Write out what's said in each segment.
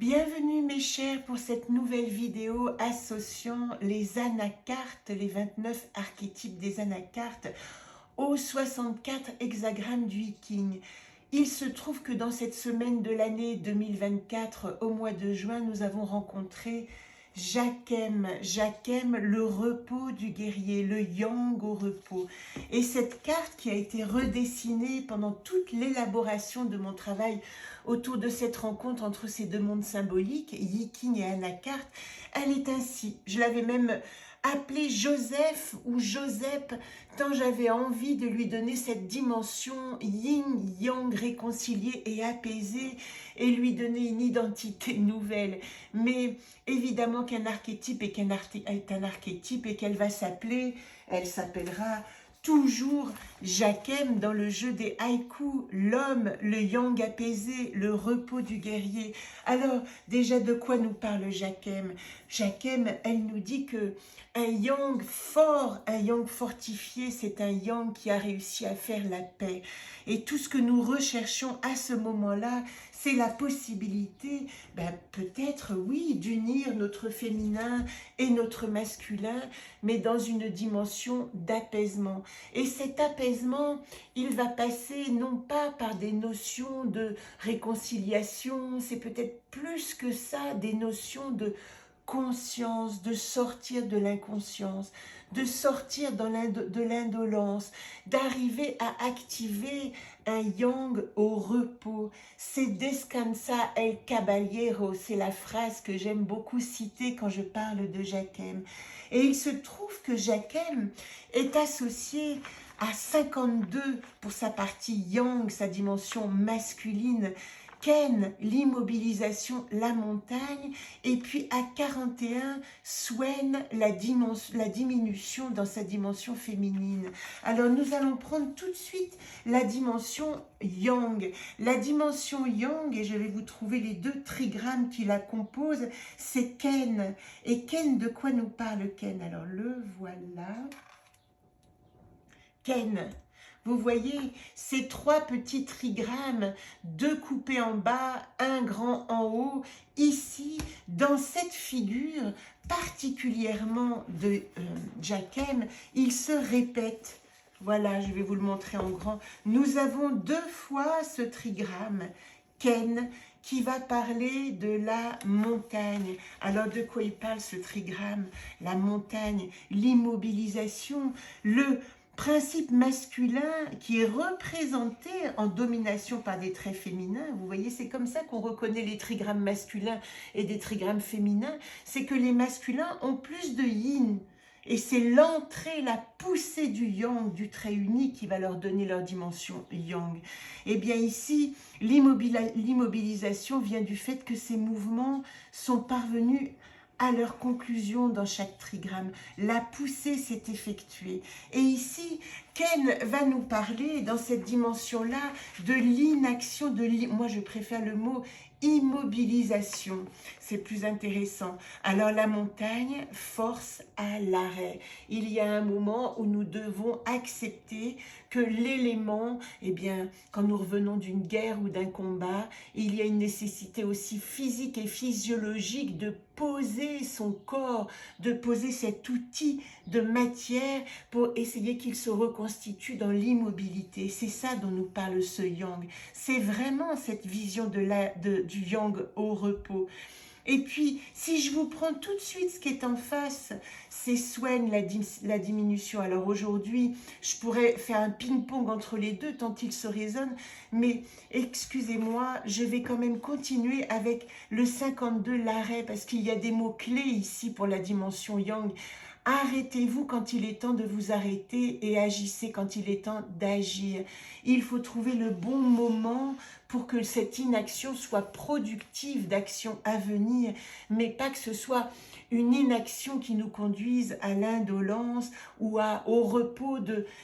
Bienvenue mes chers pour cette nouvelle vidéo associant les anacartes, les 29 archétypes des anacartes aux 64 hexagrammes du Viking. Il se trouve que dans cette semaine de l'année 2024, au mois de juin, nous avons rencontré Jacquem, le repos du guerrier, le yang au repos. Et cette carte qui a été redessinée pendant toute l'élaboration de mon travail autour de cette rencontre entre ces deux mondes symboliques, Yiking et Anacarte, elle est ainsi. Je l'avais même appelé Joseph ou Joseph, tant j'avais envie de lui donner cette dimension yin-yang réconciliée et apaisée et lui donner une identité nouvelle. Mais évidemment qu'un archétype est un archétype et qu'elle va s'appeler, elle s'appellera toujours Jacquem dans le jeu des haïkus, l'homme, le yang apaisé, le repos du guerrier. Alors, déjà, de quoi nous parle Jacquem? Jacquem, elle nous dit que un yang fort, un yang fortifié, c'est un yang qui a réussi à faire la paix. Et tout ce que nous recherchons à ce moment-là, c'est la possibilité, peut-être, oui, d'unir notre féminin et notre masculin, mais dans une dimension d'apaisement. Et cet apaisement, il va passer non pas par des notions de réconciliation, c'est peut-être plus que ça, des notions de conscience, de sortir de l'inconscience, de sortir de l'indolence, d'arriver à activer un yang au repos. C'est Descansa el Caballero, c'est la phrase que j'aime beaucoup citer quand je parle de Jacquem. Et il se trouve que Jacquem est associé à 52 pour sa partie yang, sa dimension masculine, Ken, l'immobilisation, la montagne, et puis à 41, Swen, la diminution dans sa dimension féminine. Alors nous allons prendre tout de suite la dimension yang. La dimension yang, et je vais vous trouver les deux trigrammes qui la composent, c'est Ken. Et Ken, de quoi nous parle Ken? Alors le voilà. Ken. Vous voyez, ces trois petits trigrammes, deux coupés en bas, un grand en haut, ici, dans cette figure, particulièrement de Jacquem, ils se répètent. Voilà, je vais vous le montrer en grand. Nous avons deux fois ce trigramme, Ken, qui va parler de la montagne. Alors, de quoi il parle ce trigramme? La montagne, l'immobilisation, le principe masculin qui est représenté en domination par des traits féminins. Vous voyez, c'est comme ça qu'on reconnaît les trigrammes masculins et des trigrammes féminins. C'est que les masculins ont plus de yin. Et c'est l'entrée, la poussée du yang, du trait unique qui va leur donner leur dimension yang. Et bien ici, l'immobilisation vient du fait que ces mouvements sont parvenus à leur conclusion dans chaque trigramme. La poussée s'est effectuée. Et ici, Ken va nous parler dans cette dimension-là de l'inaction, moi je préfère le mot immobilisation, c'est plus intéressant. Alors la montagne force à l'arrêt. Il y a un moment où nous devons accepter que l'élément, quand nous revenons d'une guerre ou d'un combat, il y a une nécessité aussi physique et physiologique de poser son corps, de poser cet outil de matière pour essayer qu'il se reconstitue dans l'immobilité. C'est ça dont nous parle ce yang. C'est vraiment cette vision du yang au repos. Et puis, si je vous prends tout de suite ce qui est en face, c'est Swen, la diminution. Alors aujourd'hui, je pourrais faire un ping-pong entre les deux tant ils se résonnent, mais excusez-moi, je vais quand même continuer avec le 52, l'arrêt, parce qu'il y a des mots-clés ici pour la dimension yang. Arrêtez-vous quand il est temps de vous arrêter et agissez quand il est temps d'agir. Il faut trouver le bon moment pour que cette inaction soit productive d'actions à venir, mais pas que ce soit une inaction qui nous conduise à l'indolence ou au repos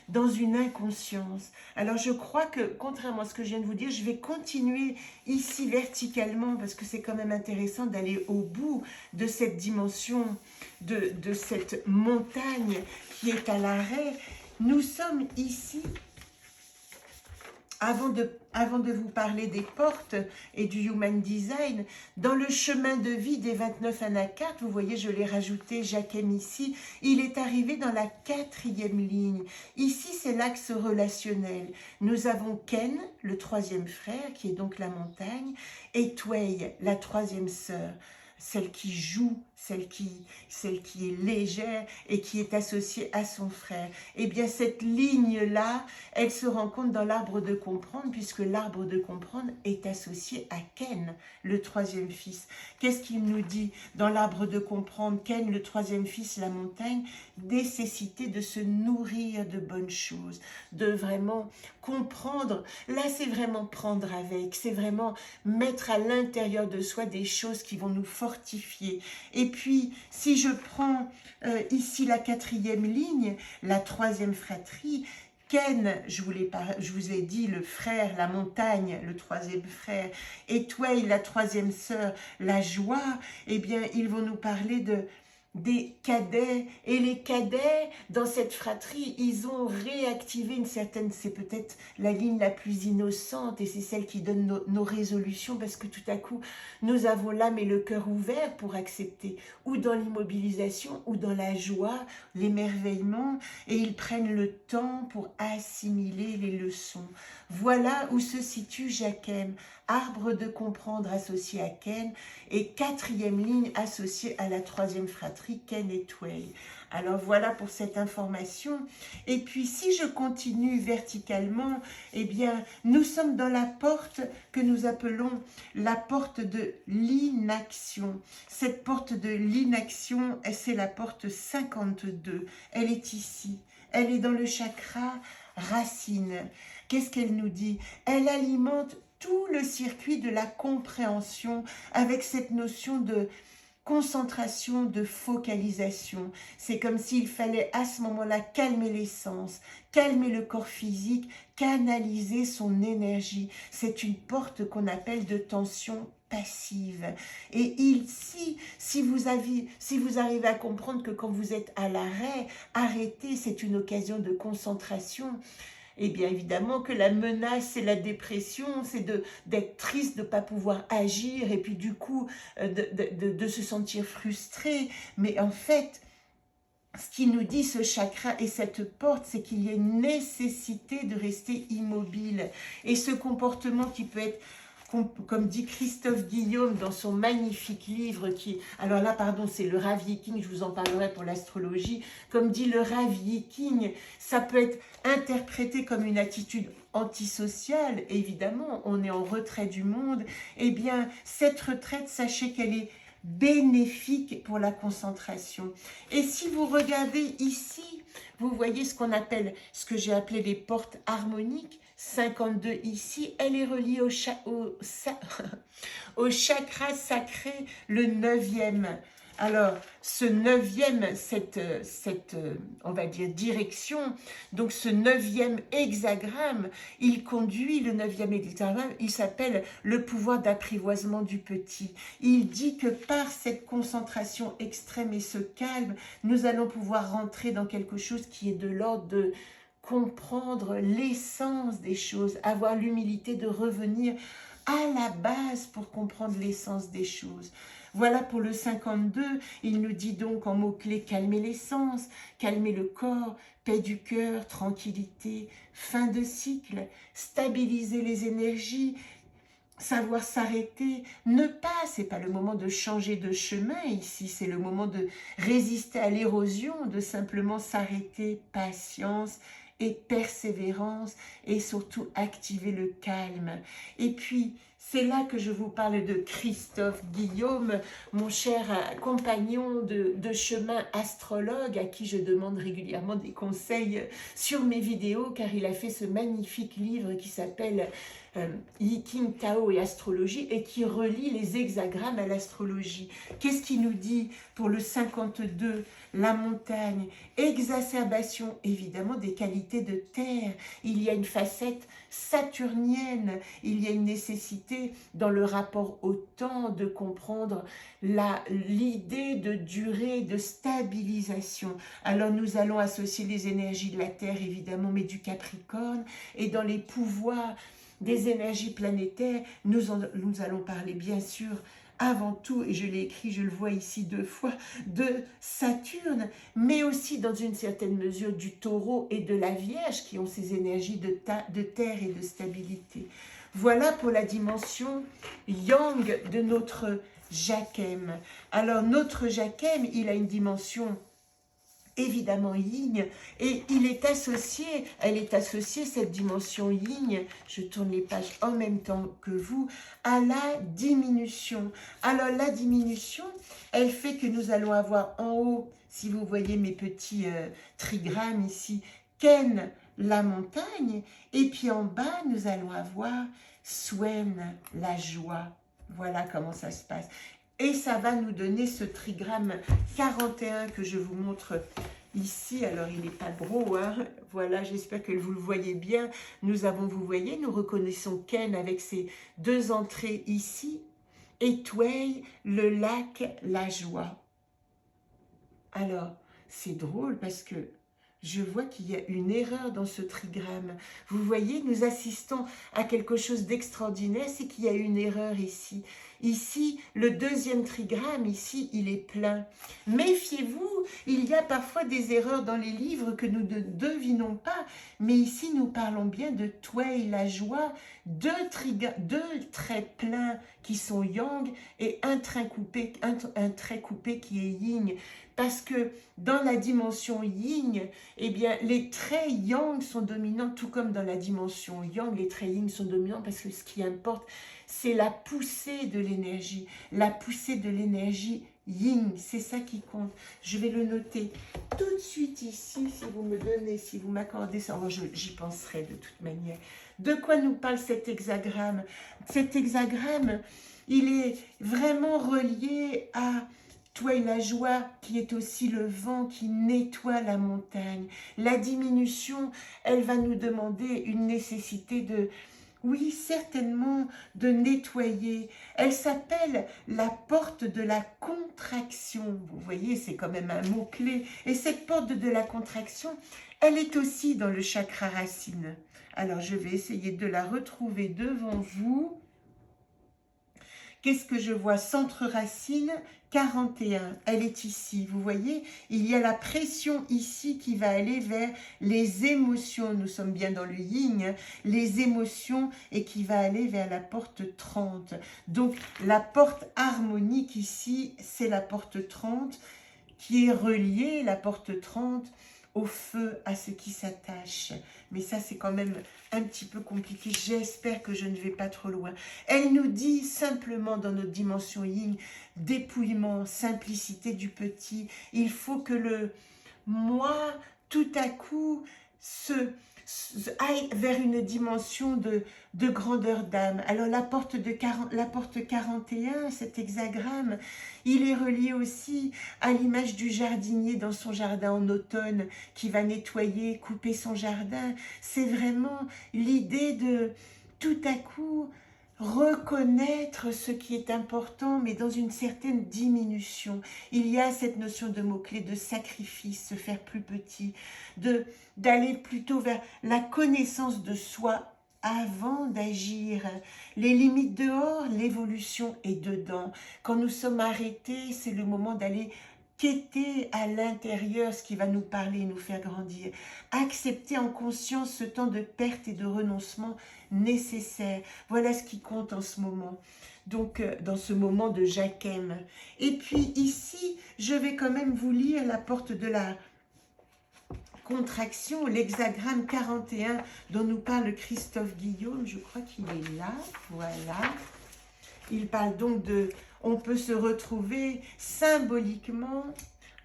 dans une inconscience. Alors je crois que, contrairement à ce que je viens de vous dire, je vais continuer ici verticalement parce que c'est quand même intéressant d'aller au bout de cette dimension, de cette montagne qui est à l'arrêt. Nous sommes ici Avant de vous parler des portes et du Human Design, dans le chemin de vie des 29 anacartes, vous voyez, je l'ai rajouté, Jacquem ici, il est arrivé dans la 4e ligne. Ici, c'est l'axe relationnel. Nous avons Ken, le 3e frère, qui est donc la montagne, et Tway, la 3e sœur. Celle qui joue, celle qui est légère et qui est associée à son frère. Eh bien, cette ligne-là, elle se rencontre dans l'arbre de comprendre, puisque l'arbre de comprendre est associé à Ken, le 3e fils. Qu'est-ce qu'il nous dit dans l'arbre de comprendre? Ken, le 3e fils, la montagne, nécessité de se nourrir de bonnes choses, de vraiment comprendre. Là, c'est vraiment prendre avec, c'est vraiment mettre à l'intérieur de soi des choses qui vont nous fortifier. Et puis, si je prends ici la 4e ligne, la 3e fratrie, Ken, je vous ai dit, le frère, la montagne, le 3e frère, et Tway, la 3e sœur, la joie, eh bien, ils vont nous parler des cadets, et les cadets dans cette fratrie, ils ont réactivé une certaine, c'est peut-être la ligne la plus innocente, et c'est celle qui donne nos résolutions, parce que tout à coup nous avons l'âme et le cœur ouverts pour accepter, ou dans l'immobilisation, ou dans la joie, l'émerveillement, et ils prennent le temps pour assimiler les leçons. Voilà où se situe Jacquem, arbre de comprendre associé à Ken, et 4e ligne associée à la 3e fratrie, Ken et Tway. Alors voilà pour cette information. Et puis si je continue verticalement, eh bien nous sommes dans la porte que nous appelons la porte de l'inaction. Cette porte de l'inaction, c'est la porte 52. Elle est ici. Elle est dans le chakra racine. Qu'est-ce qu'elle nous dit? Elle alimente tout le circuit de la compréhension avec cette notion de concentration, de focalisation. C'est comme s'il fallait à ce moment-là calmer les sens, calmer le corps physique, canaliser son énergie. C'est une porte qu'on appelle de tension passive. Et ici, si vous arrivez à comprendre que quand vous êtes à l'arrêt, arrêter, c'est une occasion de concentration. Et bien évidemment que la menace et la dépression, c'est d'être triste, de ne pas pouvoir agir et puis du coup de se sentir frustré. Mais en fait, ce qui nous dit ce chakra et cette porte, c'est qu'il y a une nécessité de rester immobile. Et ce comportement qui peut être, comme dit Christophe Guillaume dans son magnifique livre, alors là, pardon, c'est le Rav King, je vous en parlerai pour l'astrologie, comme dit le Rav King, ça peut être interprété comme une attitude antisociale, évidemment, on est en retrait du monde, eh bien, cette retraite, sachez qu'elle est bénéfique pour la concentration. Et si vous regardez ici, vous voyez ce qu'on appelle, ce que j'ai appelé les portes harmoniques, 52 ici, elle est reliée au chakra sacré, le 9e. Alors, ce 9e, on va dire, direction, donc ce 9e hexagramme, il conduit, le 9e hexagramme, il s'appelle le pouvoir d'apprivoisement du petit. Il dit que par cette concentration extrême et ce calme, nous allons pouvoir rentrer dans quelque chose qui est de l'ordre de comprendre l'essence des choses, avoir l'humilité de revenir à la base pour comprendre l'essence des choses. Voilà pour le 52, il nous dit donc en mots-clés calmer l'essence, calmer le corps, paix du cœur, tranquillité, fin de cycle, stabiliser les énergies, savoir s'arrêter, ne pas, c'est pas le moment de changer de chemin ici, c'est le moment de résister à l'érosion, de simplement s'arrêter, patience et persévérance et surtout activer le calme. Et puis, c'est là que je vous parle de Christophe Guillaume, mon cher compagnon de chemin astrologue à qui je demande régulièrement des conseils sur mes vidéos car il a fait ce magnifique livre qui s'appelle I Ching, Tao et astrologie, et qui relie les hexagrammes à l'astrologie. Qu'est-ce qu'il nous dit pour le 52? La montagne, exacerbation évidemment des qualités de terre. Il y a une facette saturnienne, il y a une nécessité dans le rapport au temps de comprendre l'idée de durée, de stabilisation. Alors nous allons associer les énergies de la Terre évidemment, mais du Capricorne, et dans les pouvoirs des énergies planétaires, nous allons parler bien sûr avant tout, et je l'ai écrit, je le vois ici 2 fois, de Saturne, mais aussi dans une certaine mesure du Taureau et de la Vierge qui ont ces énergies de terre et de stabilité. Voilà pour la dimension yang de notre Jacquem. Alors notre Jacquem, il a une dimension évidemment yin, et elle est associée, cette dimension yin, je tourne les pages en même temps que vous, à la diminution. Alors la diminution, elle fait que nous allons avoir en haut, si vous voyez mes petits trigrammes ici, Ken, la montagne, et puis en bas, nous allons avoir Swen, la joie. Voilà comment ça se passe. Et ça va nous donner ce trigramme 41 que je vous montre ici. Alors, il n'est pas gros, hein. Voilà, j'espère que vous le voyez bien. Nous avons, vous voyez, nous reconnaissons Ken avec ses 2 entrées ici. Et Tway, le lac, la joie. Alors, c'est drôle parce que je vois qu'il y a une erreur dans ce trigramme. Vous voyez, nous assistons à quelque chose d'extraordinaire, c'est qu'il y a une erreur ici. Ici, le 2e trigramme, ici, il est plein. Méfiez-vous, il y a parfois des erreurs dans les livres que nous ne devinons pas, mais ici, nous parlons bien de Tway, la joie, 2 traits pleins qui sont yang et un trait coupé qui est yin. Parce que dans la dimension yin, eh bien, les traits yang sont dominants, tout comme dans la dimension yang, les traits yin sont dominants parce que ce qui importe, c'est la poussée de l'énergie yin, c'est ça qui compte. Je vais le noter tout de suite ici, si vous m'accordez ça, moi j'y penserai de toute manière. De quoi nous parle cet hexagramme? Cet hexagramme, il est vraiment relié à Toi la joie, qui est aussi le vent qui nettoie la montagne. La diminution, elle va nous demander une nécessité de, oui, certainement, de nettoyer. Elle s'appelle la porte de la contraction. Vous voyez, c'est quand même un mot-clé. Et cette porte de la contraction, elle est aussi dans le chakra racine. Alors, je vais essayer de la retrouver devant vous. Qu'est-ce que je vois? Centre racine 41, elle est ici. Vous voyez, il y a la pression ici qui va aller vers les émotions. Nous sommes bien dans le yin, hein, les émotions, et qui va aller vers la porte 30. Donc, la porte harmonique ici, c'est la porte 30 qui est reliée, la porte 30, au feu, à ce qui s'attache. Mais ça, c'est quand même un petit peu compliqué. J'espère que je ne vais pas trop loin. Elle nous dit simplement dans notre dimension yin, dépouillement, simplicité du petit. Il faut que le moi, tout à coup, aille vers une dimension de grandeur d'âme. Alors la porte 41, cet hexagramme, il est relié aussi à l'image du jardinier dans son jardin en automne qui va nettoyer, couper son jardin. C'est vraiment l'idée de tout à coup reconnaître ce qui est important, mais dans une certaine diminution. Il y a cette notion de mot-clé de sacrifice, se faire plus petit, d'aller plutôt vers la connaissance de soi avant d'agir. Les limites dehors, l'évolution est dedans. Quand nous sommes arrêtés, c'est le moment d'aller quêter à l'intérieur ce qui va nous parler et nous faire grandir. Accepter en conscience ce temps de perte et de renoncement nécessaire. Voilà ce qui compte en ce moment. Donc, dans ce moment de Jacquem. Et puis ici, je vais quand même vous lire la porte de la contraction, l'hexagramme 41 dont nous parle Christophe Guillaume. Je crois qu'il est là. Voilà. Il parle donc de... On peut se retrouver symboliquement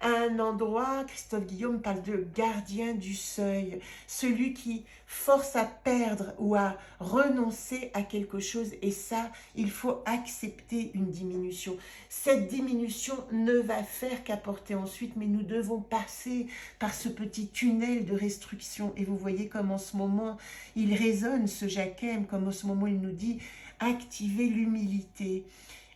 à un endroit, Christophe Guillaume parle de gardien du seuil, celui qui force à perdre ou à renoncer à quelque chose, et ça, il faut accepter une diminution. Cette diminution ne va faire qu'apporter ensuite, mais nous devons passer par ce petit tunnel de restriction, et vous voyez comme en ce moment, il résonne ce Jacquem, comme en ce moment il nous dit, activer l'humilité.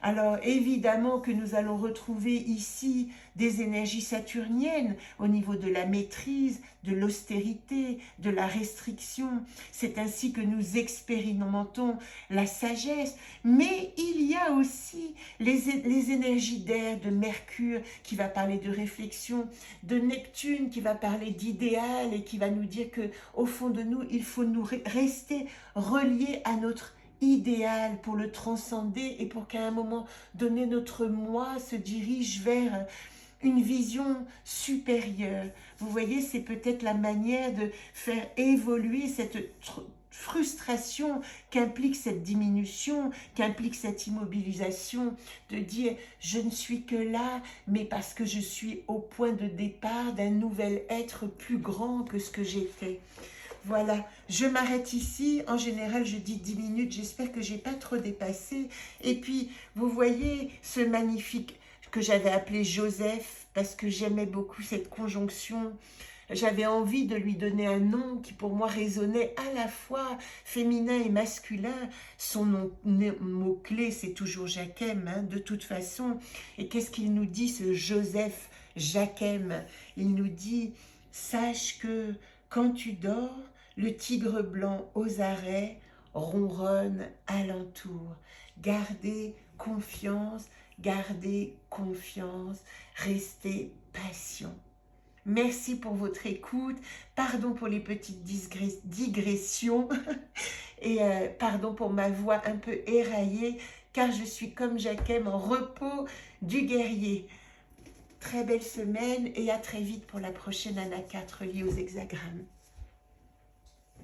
Alors évidemment que nous allons retrouver ici des énergies saturniennes au niveau de la maîtrise, de l'austérité, de la restriction. C'est ainsi que nous expérimentons la sagesse. Mais il y a aussi les énergies d'air, de Mercure qui va parler de réflexion, de Neptune qui va parler d'idéal et qui va nous dire que au fond de nous, il faut nous rester reliés à notre idéal pour le transcender et pour qu'à un moment donné notre moi se dirige vers une vision supérieure. Vous voyez, c'est peut-être la manière de faire évoluer cette frustration qu'implique cette diminution, qu'implique cette immobilisation, de dire je ne suis que là, mais parce que je suis au point de départ d'un nouvel être plus grand que ce que j'étais. Voilà, je m'arrête ici. En général, je dis 10 minutes. J'espère que je n'ai pas trop dépassé. Et puis, vous voyez ce magnifique que j'avais appelé Joseph, parce que j'aimais beaucoup cette conjonction. J'avais envie de lui donner un nom qui, pour moi, résonnait à la fois féminin et masculin. Son mot-clé, c'est toujours Jacquem, hein, de toute façon. Et qu'est-ce qu'il nous dit, ce Joseph Jacquem? Il nous dit, sache que quand tu dors, le tigre blanc aux arrêts ronronne alentour. Gardez confiance, restez patient. Merci pour votre écoute, pardon pour les petites digressions et pardon pour ma voix un peu éraillée, car je suis comme Jacquem en repos du guerrier. Très belle semaine et à très vite pour la prochaine Ana 4 liée aux hexagrammes.